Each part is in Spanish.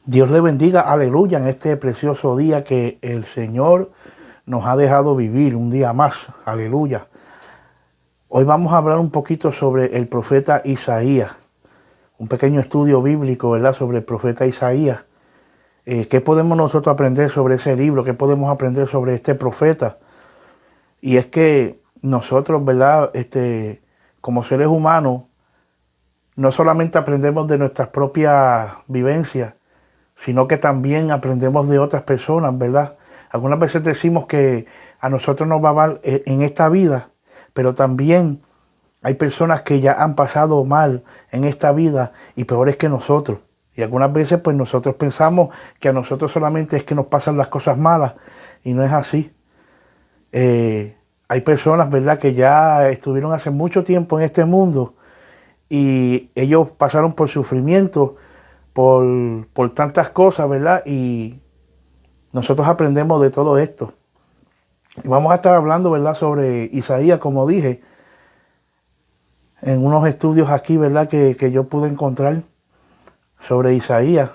Dios le bendiga, aleluya, en este precioso día que el Señor nos ha dejado vivir, un día más, aleluya. Hoy vamos a hablar un poquito sobre el profeta Isaías, un pequeño estudio bíblico, ¿verdad?, sobre el profeta Isaías. ¿Qué podemos nosotros aprender sobre ese libro? ¿Qué podemos aprender sobre este profeta? Y es que nosotros, ¿verdad?, como seres humanos, no solamente aprendemos de nuestras propias vivencias, sino que también aprendemos de otras personas, ¿verdad? Algunas veces decimos que a nosotros nos va mal en esta vida, pero también hay personas que ya han pasado mal en esta vida y peores que nosotros. Y algunas veces pues nosotros pensamos que a nosotros solamente es que nos pasan las cosas malas y no es así. Hay personas, ¿verdad?, que ya estuvieron hace mucho tiempo en este mundo y ellos pasaron por sufrimiento, por tantas cosas, ¿verdad? Y nosotros aprendemos de todo esto. Y vamos a estar hablando, ¿verdad?, sobre Isaías, como dije, en unos estudios aquí, ¿verdad?, que yo pude encontrar sobre Isaías.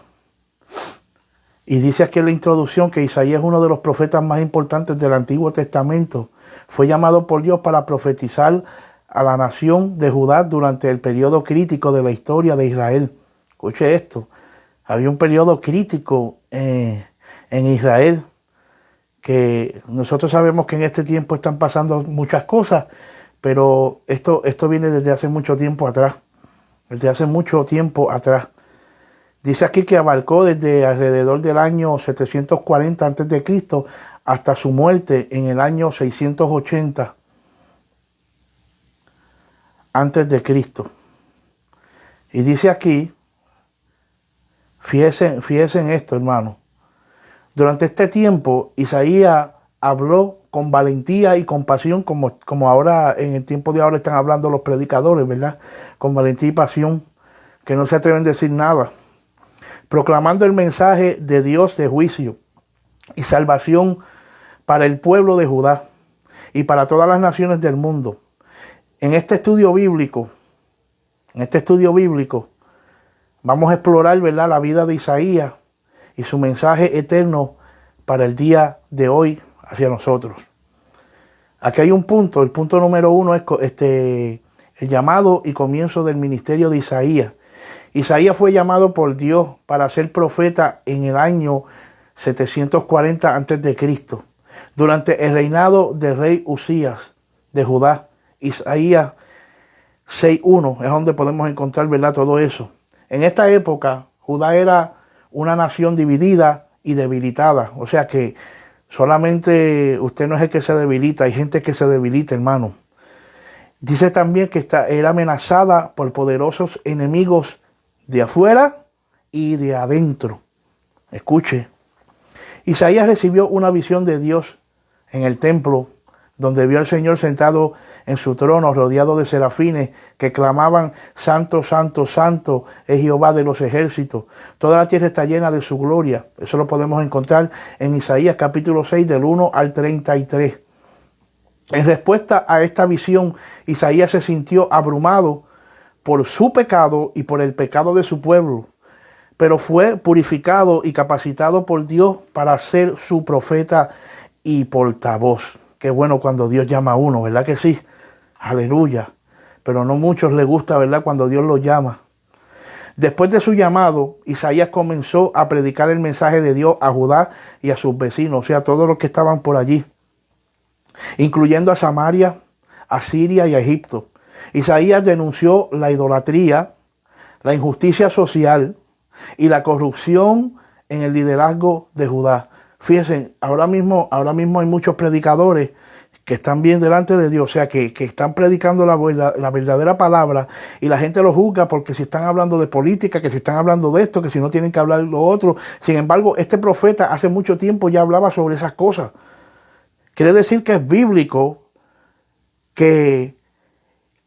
Y dice aquí en la introducción que Isaías es uno de los profetas más importantes del Antiguo Testamento. Fue llamado por Dios para profetizar a la nación de Judá durante el periodo crítico de la historia de Israel. Escuche esto, había un periodo crítico en Israel, que nosotros sabemos que en este tiempo están pasando muchas cosas, pero esto viene desde hace mucho tiempo atrás, Dice aquí que abarcó desde alrededor del año 740 a.C. hasta su muerte en el año 680 a.C. Y dice aquí, fíjense en esto, hermano. Durante este tiempo, Isaías habló con valentía y compasión, como ahora, en el tiempo de ahora están hablando los predicadores, ¿verdad? Con valentía y pasión, que no se atreven a decir nada. Proclamando el mensaje de Dios de juicio y salvación para el pueblo de Judá y para todas las naciones del mundo. En este estudio bíblico, vamos a explorar, ¿verdad?, la vida de Isaías y su mensaje eterno para el día de hoy hacia nosotros. Aquí hay un punto, el punto número 1 es el llamado y comienzo del ministerio de Isaías. Isaías fue llamado por Dios para ser profeta en el año 740 a.C., durante el reinado del rey Usías de Judá. Isaías 6:1 es donde podemos encontrar, ¿verdad?, todo eso. En esta época, Judá era una nación dividida y debilitada. O sea que solamente usted no es el que se debilita, hay gente que se debilita, hermano. Dice también que era amenazada por poderosos enemigos de afuera y de adentro. Escuche. Isaías recibió una visión de Dios en el templo, donde vio al Señor sentado en su trono, rodeado de serafines que clamaban: Santo, Santo, Santo es Jehová de los ejércitos. Toda la tierra está llena de su gloria. Eso lo podemos encontrar en Isaías capítulo 6, del 1 al 33. En respuesta a esta visión, Isaías se sintió abrumado por su pecado y por el pecado de su pueblo, pero fue purificado y capacitado por Dios para ser su profeta y portavoz. Qué bueno cuando Dios llama a uno, ¿verdad que sí? Aleluya. Pero no muchos les gusta, ¿verdad?, cuando Dios los llama. Después de su llamado, Isaías comenzó a predicar el mensaje de Dios a Judá y a sus vecinos, o sea, a todos los que estaban por allí, incluyendo a Samaria, a Siria y a Egipto. Isaías denunció la idolatría, la injusticia social y la corrupción en el liderazgo de Judá. Fíjense, ahora mismo hay muchos predicadores que están bien delante de Dios, o sea, que están predicando la verdadera palabra, y la gente los juzga porque si están hablando de política, que si están hablando de esto, que si no tienen que hablar de lo otro. Sin embargo, este profeta hace mucho tiempo ya hablaba sobre esas cosas. Quiere decir que es bíblico que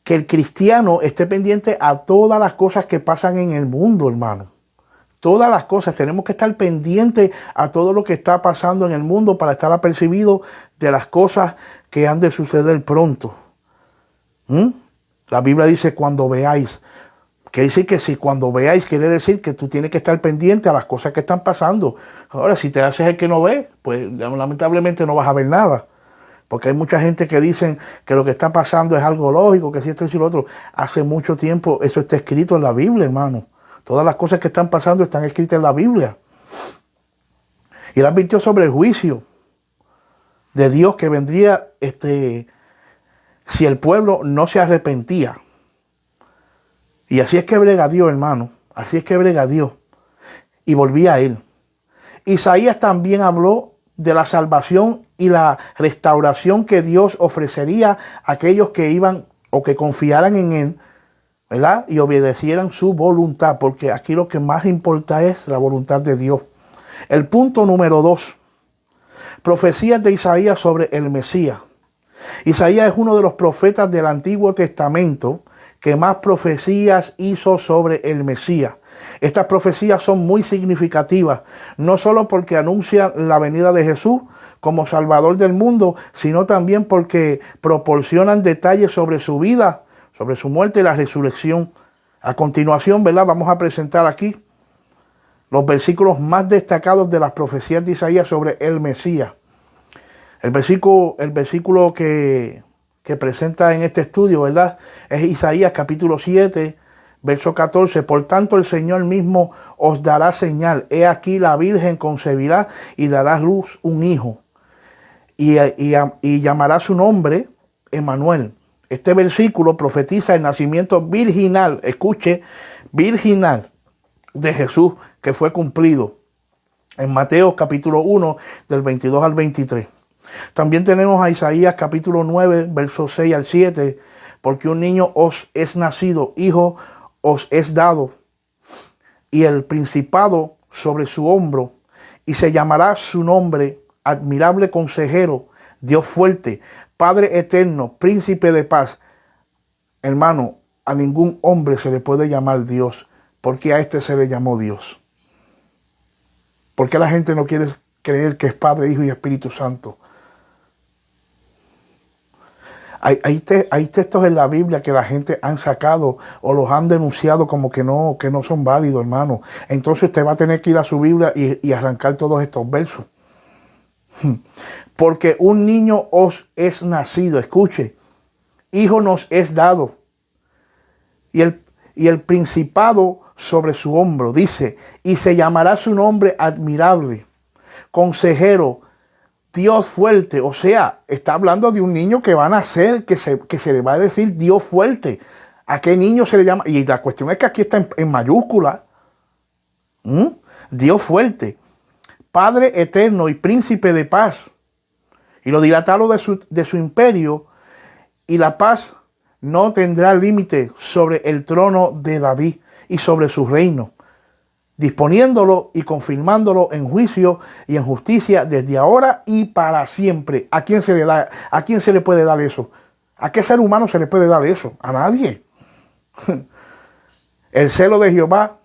el cristiano esté pendiente a todas las cosas que pasan en el mundo, hermano. Todas las cosas, tenemos que estar pendientes a todo lo que está pasando en el mundo para estar apercibidos de las cosas que han de suceder pronto. La Biblia dice: cuando veáis. Quiere decir que si cuando veáis, quiere decir que tú tienes que estar pendiente a las cosas que están pasando. Ahora, si te haces el que no ve, pues lamentablemente no vas a ver nada. Porque hay mucha gente que dicen que lo que está pasando es algo lógico, que si esto y lo otro. Hace mucho tiempo eso está escrito en la Biblia, hermano. Todas las cosas que están pasando están escritas en la Biblia. Y él advirtió sobre el juicio de Dios que vendría si el pueblo no se arrepentía. Y así es que brega Dios, hermano. Así es que brega Dios. Y volvía a él. Isaías también habló de la salvación y la restauración que Dios ofrecería a aquellos que iban o que confiaran en él, ¿verdad? Y obedecieran su voluntad, porque aquí lo que más importa es la voluntad de Dios. El punto número 2. Profecías de Isaías sobre el Mesías. Isaías es uno de los profetas del Antiguo Testamento que más profecías hizo sobre el Mesías. Estas profecías son muy significativas, no solo porque anuncian la venida de Jesús como Salvador del mundo, sino también porque proporcionan detalles sobre su vida, sobre su muerte y la resurrección. A continuación, ¿verdad? Vamos a presentar aquí los versículos más destacados de las profecías de Isaías sobre el Mesías. El versículo que presenta en este estudio, ¿verdad? Es Isaías capítulo 7, verso 14. Por tanto, el Señor mismo os dará señal. He aquí la Virgen concebirá y dará a luz un hijo. Y llamará su nombre Emmanuel. Este versículo profetiza el nacimiento virginal, escuche, virginal de Jesús, que fue cumplido en Mateo capítulo 1, del 22 al 23. También tenemos a Isaías capítulo 9, versos 6 al 7, porque un niño os es nacido, hijo os es dado, y el principado sobre su hombro, y se llamará su nombre, admirable consejero, Dios fuerte, Padre eterno, príncipe de paz. Hermano, a ningún hombre se le puede llamar Dios, porque a este se le llamó Dios. ¿Por qué la gente no quiere creer que es Padre, Hijo y Espíritu Santo? Hay textos en la Biblia que la gente han sacado o los han denunciado como que no son válidos, hermano. Entonces usted va a tener que ir a su Biblia y arrancar todos estos versos. Porque un niño os es nacido, escuche, hijo nos es dado, y el principado sobre su hombro, dice, y se llamará su nombre admirable, consejero, Dios fuerte. O sea, está hablando de un niño que va a nacer, que se le va a decir Dios fuerte. ¿A qué niño se le llama? Y la cuestión es que aquí está en mayúscula. Dios fuerte, Padre eterno y príncipe de paz. Y lo dilatado de su imperio, y la paz no tendrá límite sobre el trono de David y sobre su reino, disponiéndolo y confirmándolo en juicio y en justicia desde ahora y para siempre. ¿A quién se le da? ¿A quién se le puede dar eso? ¿A qué ser humano se le puede dar eso? A nadie. El celo de Jehová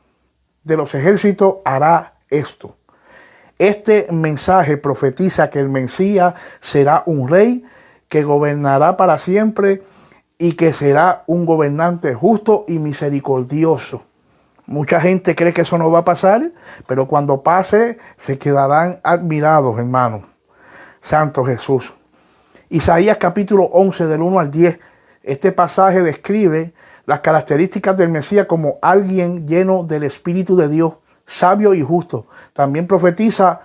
de los ejércitos hará esto. Este mensaje profetiza que el Mesías será un rey que gobernará para siempre y que será un gobernante justo y misericordioso. Mucha gente cree que eso no va a pasar, pero cuando pase se quedarán admirados, hermanos. Santo Jesús. Isaías capítulo 11 del 1 al 10. Este pasaje describe las características del Mesías como alguien lleno del Espíritu de Dios, sabio y justo. También profetiza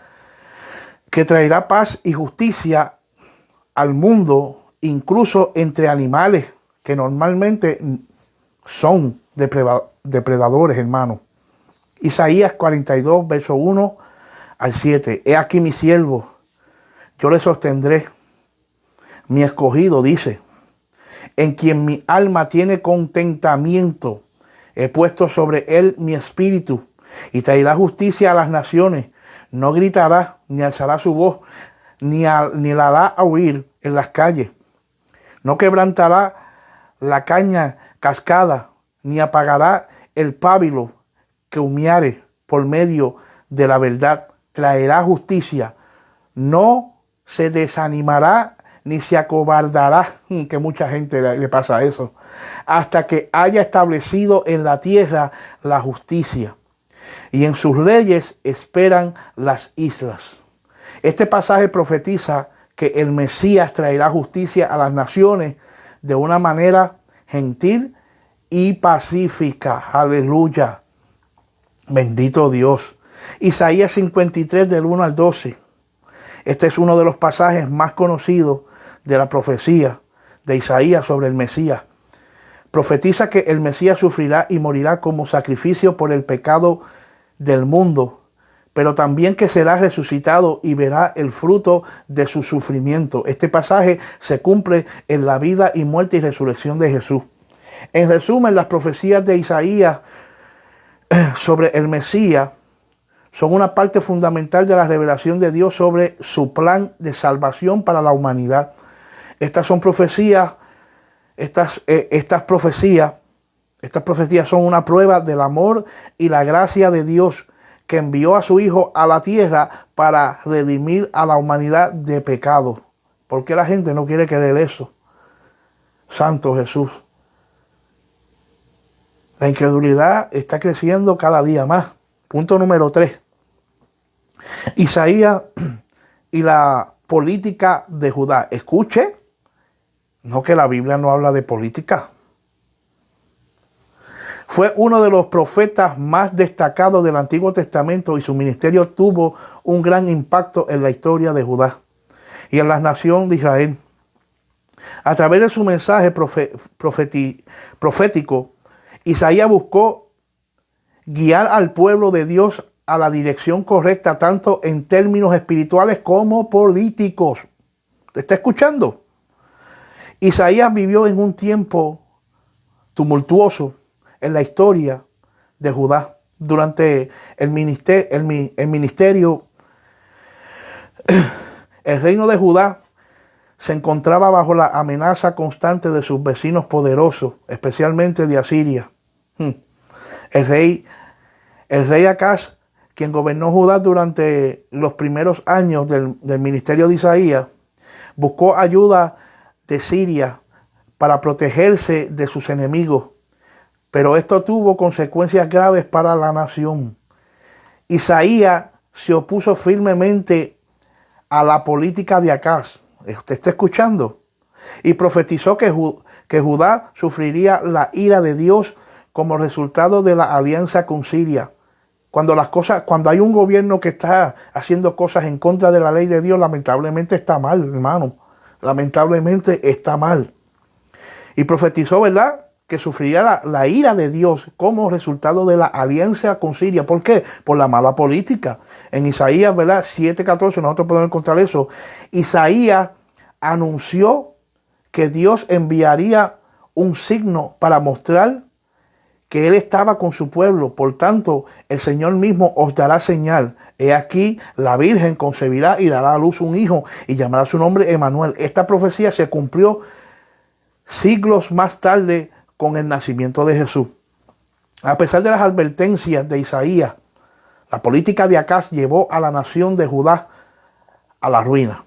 que traerá paz y justicia al mundo, incluso entre animales que normalmente son depredadores, hermano. Isaías 42, verso 1 al 7. He aquí mi siervo, yo le sostendré, mi escogido, dice, en quien mi alma tiene contentamiento. He puesto sobre él mi espíritu, y traerá justicia a las naciones. No gritará, ni alzará su voz, ni la hará a huir en las calles. No quebrantará la caña cascada, ni apagará el pábilo que humeare por medio de la verdad. Traerá justicia, no se desanimará ni se acobardará, que mucha gente le pasa eso, hasta que haya establecido en la tierra la justicia. Y en sus leyes esperan las islas. Este pasaje profetiza que el Mesías traerá justicia a las naciones de una manera gentil y pacífica. Aleluya. Bendito Dios. Isaías 53 del 1 al 12. Este es uno de los pasajes más conocidos de la profecía de Isaías sobre el Mesías. Profetiza que el Mesías sufrirá y morirá como sacrificio por el pecado del mundo, pero también que será resucitado y verá el fruto de su sufrimiento. Este pasaje se cumple en la vida y muerte y resurrección de Jesús. En resumen, las profecías de Isaías sobre el Mesías son una parte fundamental de la revelación de Dios sobre su plan de salvación para la humanidad. Estas son profecías, estas profecías son una prueba del amor y la gracia de Dios, que envió a su Hijo a la tierra para redimir a la humanidad de pecado. ¿Por qué la gente no quiere creer eso? Santo Jesús. La incredulidad está creciendo cada día más. Punto número 3. Isaías y la política de Judá. Escuche, no, que la Biblia no habla de política. Fue uno de los profetas más destacados del Antiguo Testamento y su ministerio tuvo un gran impacto en la historia de Judá y en la nación de Israel. A través de su mensaje profético, Isaías buscó guiar al pueblo de Dios a la dirección correcta, tanto en términos espirituales como políticos. ¿Te está escuchando? Isaías vivió en un tiempo tumultuoso en la historia de Judá. Durante el ministerio, el reino de Judá se encontraba bajo la amenaza constante de sus vecinos poderosos, especialmente de Asiria. El rey Acaz, quien gobernó Judá durante los primeros años del ministerio de Isaías, buscó ayuda de Siria para protegerse de sus enemigos, pero esto tuvo consecuencias graves para la nación. Isaías se opuso firmemente a la política de Acaz. ¿Usted está escuchando? Y profetizó que Judá sufriría la ira de Dios como resultado de la alianza con Siria. Cuando hay un gobierno que está haciendo cosas en contra de la ley de Dios, lamentablemente está mal, hermano. Lamentablemente está mal. Y profetizó, ¿verdad?, que sufriría la ira de Dios como resultado de la alianza con Siria. ¿Por qué? Por la mala política. En Isaías, ¿verdad?, 7:14, nosotros podemos encontrar eso. Isaías anunció que Dios enviaría un signo para mostrar que Él estaba con su pueblo. Por tanto, el Señor mismo os dará señal. He aquí, la Virgen concebirá y dará a luz un hijo y llamará su nombre Emmanuel. Esta profecía se cumplió siglos más tarde con el nacimiento de Jesús. A pesar de las advertencias de Isaías, la política de Acaz llevó a la nación de Judá a la ruina.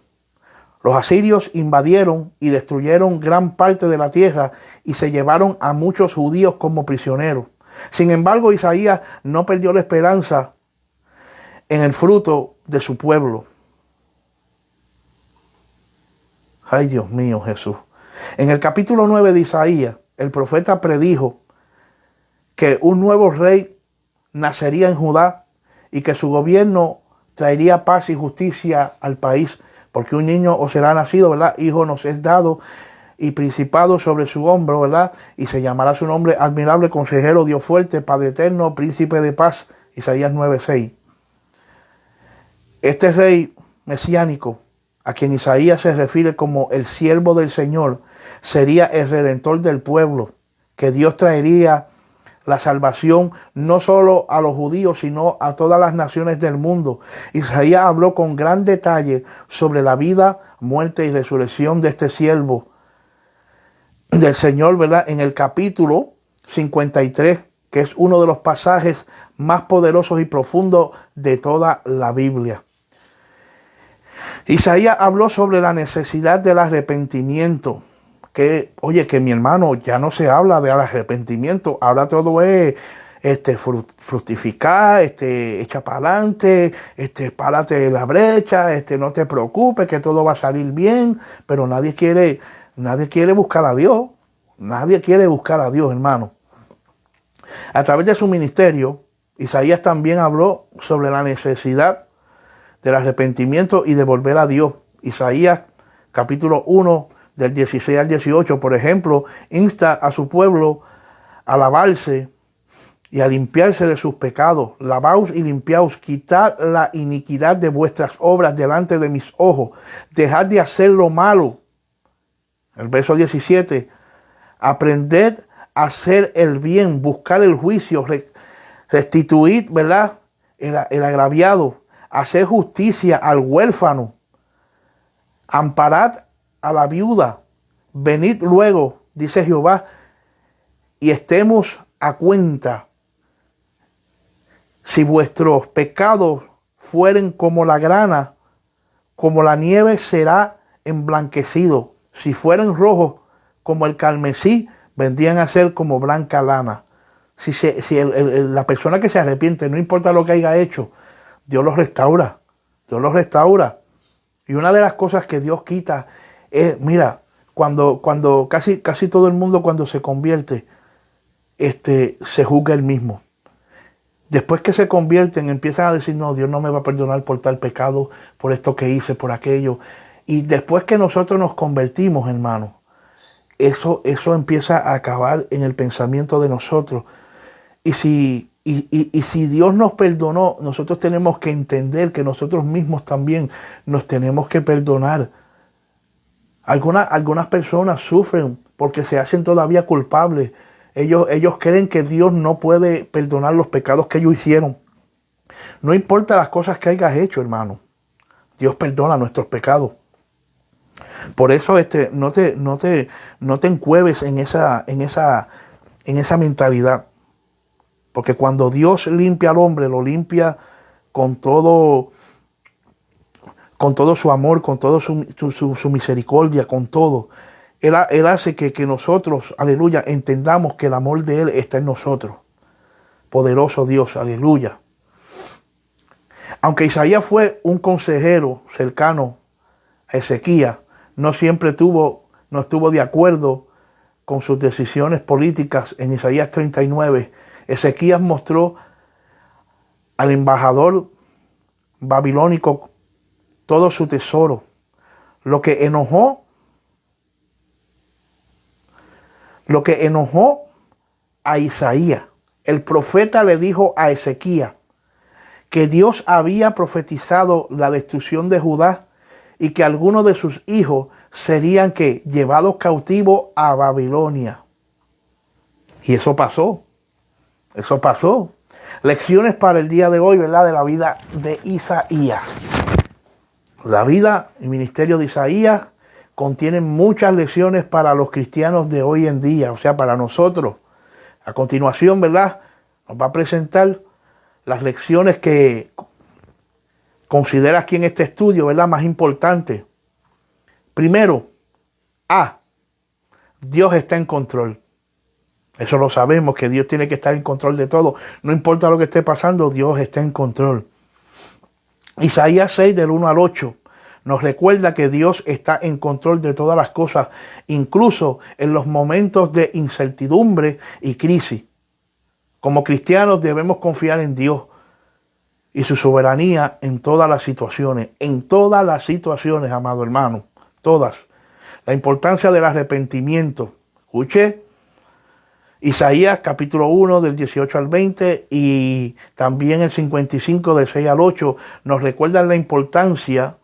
Los asirios invadieron y destruyeron gran parte de la tierra y se llevaron a muchos judíos como prisioneros. Sin embargo, Isaías no perdió la esperanza en el fruto de su pueblo. Ay, Dios mío, Jesús. En el capítulo 9 de Isaías, el profeta predijo que un nuevo rey nacería en Judá y que su gobierno traería paz y justicia al país, porque un niño os será nacido, ¿verdad? Hijo nos es dado y principado sobre su hombro, ¿verdad? Y se llamará su nombre admirable, consejero, Dios fuerte, Padre eterno, príncipe de paz. Isaías 9:6. Este rey mesiánico, a quien Isaías se refiere como el siervo del Señor, sería el redentor del pueblo, que Dios traería la salvación no solo a los judíos, sino a todas las naciones del mundo. Isaías habló con gran detalle sobre la vida, muerte y resurrección de este siervo del Señor, ¿verdad?, en el capítulo 53, que es uno de los pasajes más poderosos y profundos de toda la Biblia. Isaías habló sobre la necesidad del arrepentimiento. Que, oye, que mi hermano, ya no se habla del arrepentimiento, ahora todo es fructificar, echa para adelante, párate de la brecha, no te preocupes, que todo va a salir bien, pero nadie quiere buscar a Dios, nadie quiere buscar a Dios, hermano. A través de su ministerio, Isaías también habló sobre la necesidad del arrepentimiento y de volver a Dios. Isaías capítulo 1 del 16 al 18, por ejemplo, insta a su pueblo a lavarse y a limpiarse de sus pecados. Lavaos y limpiaos, quitad la iniquidad de vuestras obras delante de mis ojos. Dejad de hacer lo malo. El verso 17, aprended a hacer el bien, buscar el juicio, restituir, ¿verdad?, el agraviado, hacer justicia al huérfano, amparad a la viuda, venid luego, dice Jehová, y estemos a cuenta. Si vuestros pecados fueren como la grana, como la nieve será emblanquecido. Si fueren rojos como el carmesí, vendrían a ser como blanca lana. Si la persona que se arrepiente, no importa lo que haya hecho, Dios los restaura. Dios los restaura. Y una de las cosas que Dios quita es, mira, cuando casi todo el mundo cuando se convierte, se juzga él mismo. Después que se convierten, empiezan a decir, no, Dios no me va a perdonar por tal pecado, por esto que hice, por aquello. Y después que nosotros nos convertimos, hermano, eso empieza a acabar en el pensamiento de nosotros. Y si Dios nos perdonó, nosotros tenemos que entender que nosotros mismos también nos tenemos que perdonar. Algunas personas sufren porque se hacen todavía culpables. Ellos creen que Dios no puede perdonar los pecados que ellos hicieron. No importa las cosas que hayas hecho, hermano. Dios perdona nuestros pecados. Por eso no te encueves en esa mentalidad. Porque cuando Dios limpia al hombre, lo limpia con todo su amor, con todo su misericordia, con todo. Él hace que nosotros, aleluya, entendamos que el amor de Él está en nosotros. Poderoso Dios, aleluya. Aunque Isaías fue un consejero cercano a Ezequías, no siempre no estuvo de acuerdo con sus decisiones políticas. En Isaías 39, Ezequías mostró al embajador babilónico todo su tesoro, lo que enojó a Isaías. El profeta le dijo a Ezequías que Dios había profetizado la destrucción de Judá y que algunos de sus hijos serían llevados cautivos a Babilonia. Y eso pasó. Eso pasó. Lecciones para el día de hoy, ¿verdad? De la vida de Isaías. La vida y ministerio de Isaías contienen muchas lecciones para los cristianos de hoy en día, o sea, para nosotros. A continuación, ¿verdad?, nos va a presentar las lecciones que considera aquí en este estudio, ¿verdad?, más importantes. Primero, Dios está en control. Eso lo sabemos, que Dios tiene que estar en control de todo. No importa lo que esté pasando, Dios está en control. Isaías 6, del 1 al 8, nos recuerda que Dios está en control de todas las cosas, incluso en los momentos de incertidumbre y crisis. Como cristianos debemos confiar en Dios y su soberanía en todas las situaciones. En todas las situaciones, amado hermano. Todas. La importancia del arrepentimiento. Escuche. Isaías capítulo 1 del 18 al 20 y también el 55 del 6 al 8 nos recuerdan la importancia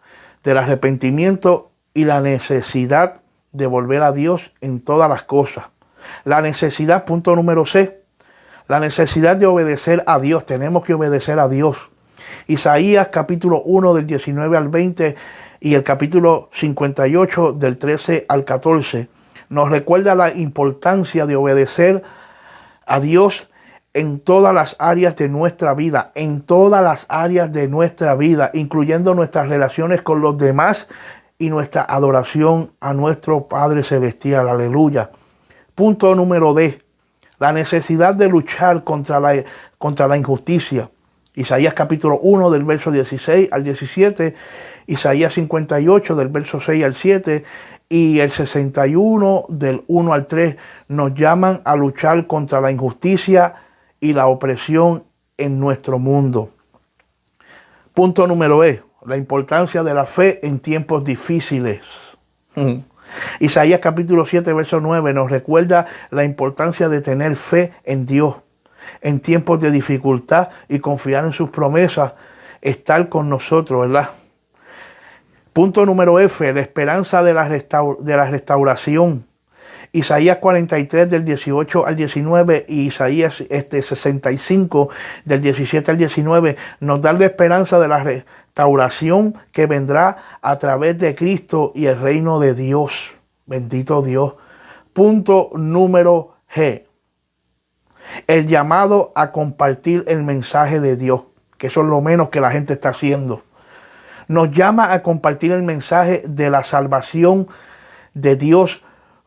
del arrepentimiento y la necesidad de volver a Dios en todas las cosas. La necesidad, punto número C, la necesidad de obedecer a Dios. Tenemos que obedecer a Dios. Isaías capítulo 1 del 19 al 20 y el capítulo 58 del 13 al 14 nos recuerda la importancia de obedecer a Dios en todas las áreas de nuestra vida, en todas las áreas de nuestra vida, incluyendo nuestras relaciones con los demás y nuestra adoración a nuestro Padre Celestial. Aleluya. Punto número D, la necesidad de luchar contra la injusticia. Isaías capítulo 1 del verso 16 al 17, Isaías 58 del verso 6 al 7 y el 61 del 1 al 3 nos llaman a luchar contra la injusticia y la opresión en nuestro mundo. Punto número E, la importancia de la fe en tiempos difíciles. Isaías capítulo 7 verso 9 nos recuerda la importancia de tener fe en Dios en tiempos de dificultad y confiar en sus promesas, estar con nosotros, ¿verdad? Punto número F, la esperanza de la restauración. Isaías 43 del 18 al 19 y Isaías 65 del 17 al 19 nos dan la esperanza de la restauración que vendrá a través de Cristo y el reino de Dios. Bendito Dios. Punto número G, el llamado a compartir el mensaje de Dios, que eso es lo menos que la gente está haciendo. Nos llama a compartir el mensaje de la salvación de Dios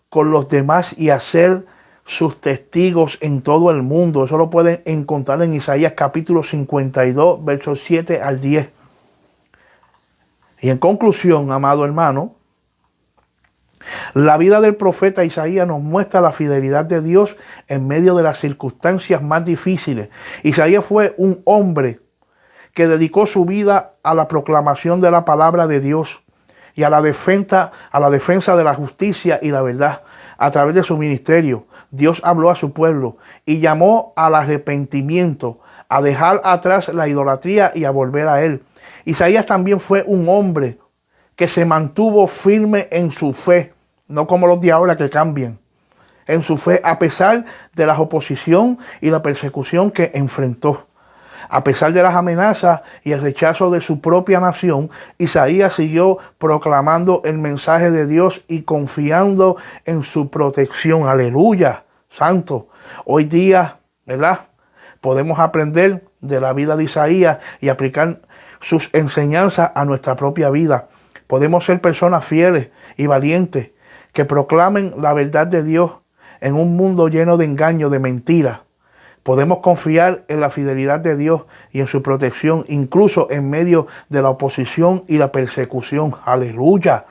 con los demás y a ser sus testigos en todo el mundo. Eso lo pueden encontrar en Isaías capítulo 52, versos 7 al 10. Y en conclusión, amado hermano, la vida del profeta Isaías nos muestra la fidelidad de Dios en medio de las circunstancias más difíciles. Isaías fue un hombre que dedicó su vida a la proclamación de la palabra de Dios y a la defensa de la justicia y la verdad. A través de su ministerio, Dios habló a su pueblo y llamó al arrepentimiento, a dejar atrás la idolatría y a volver a Él. Isaías también fue un hombre que se mantuvo firme en su fe, no como los de ahora que cambian, en su fe a pesar de la oposición y la persecución que enfrentó. A pesar de las amenazas y el rechazo de su propia nación, Isaías siguió proclamando el mensaje de Dios y confiando en su protección. Aleluya, santo. Hoy día, ¿verdad? Podemos aprender de la vida de Isaías y aplicar sus enseñanzas a nuestra propia vida. Podemos ser personas fieles y valientes que proclamen la verdad de Dios en un mundo lleno de engaño, de mentiras. Podemos confiar en la fidelidad de Dios y en su protección, incluso en medio de la oposición y la persecución. Aleluya.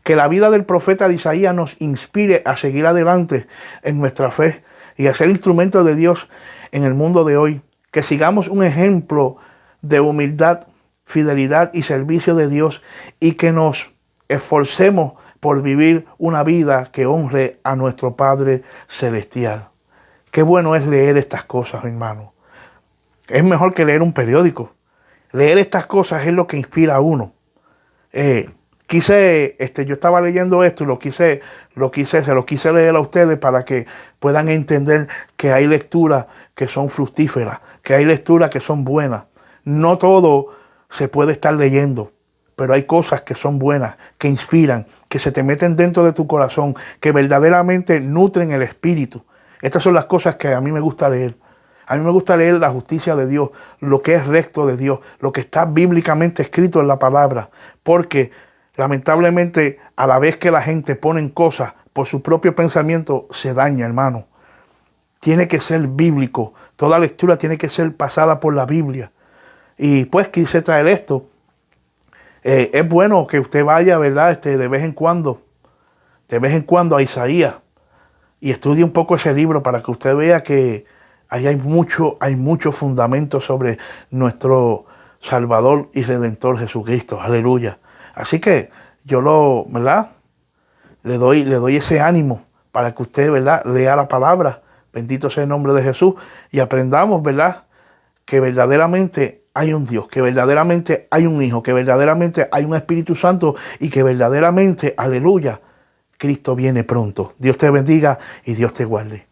Que la vida del profeta de Isaías nos inspire a seguir adelante en nuestra fe y a ser instrumentos de Dios en el mundo de hoy. Que sigamos un ejemplo de humildad, fidelidad y servicio de Dios y que nos esforcemos por vivir una vida que honre a nuestro Padre Celestial. Qué bueno es leer estas cosas, hermano. Es mejor que leer un periódico. Leer estas cosas es lo que inspira a uno. Yo estaba leyendo esto y se lo quise leer a ustedes para que puedan entender que hay lecturas que son fructíferas, que hay lecturas que son buenas. No todo se puede estar leyendo, pero hay cosas que son buenas, que inspiran, que se te meten dentro de tu corazón, que verdaderamente nutren el espíritu. Estas son las cosas que a mí me gusta leer. A mí me gusta leer la justicia de Dios, lo que es recto de Dios, lo que está bíblicamente escrito en la palabra. Porque lamentablemente a la vez que la gente pone cosas por su propio pensamiento, se daña, hermano. Tiene que ser bíblico. Toda lectura tiene que ser pasada por la Biblia. Y pues quise traer esto. Es bueno que usted vaya, ¿verdad? De vez en cuando a Isaías y estudie un poco ese libro para que usted vea que ahí hay mucho fundamento sobre nuestro Salvador y Redentor Jesucristo. Aleluya. Así que yo ¿verdad? Le doy ese ánimo para que usted, ¿verdad? Lea la palabra. Bendito sea el nombre de Jesús y aprendamos, ¿verdad? Que verdaderamente hay un Dios, que verdaderamente hay un Hijo, que verdaderamente hay un Espíritu Santo y que verdaderamente, aleluya, Cristo viene pronto. Dios te bendiga y Dios te guarde.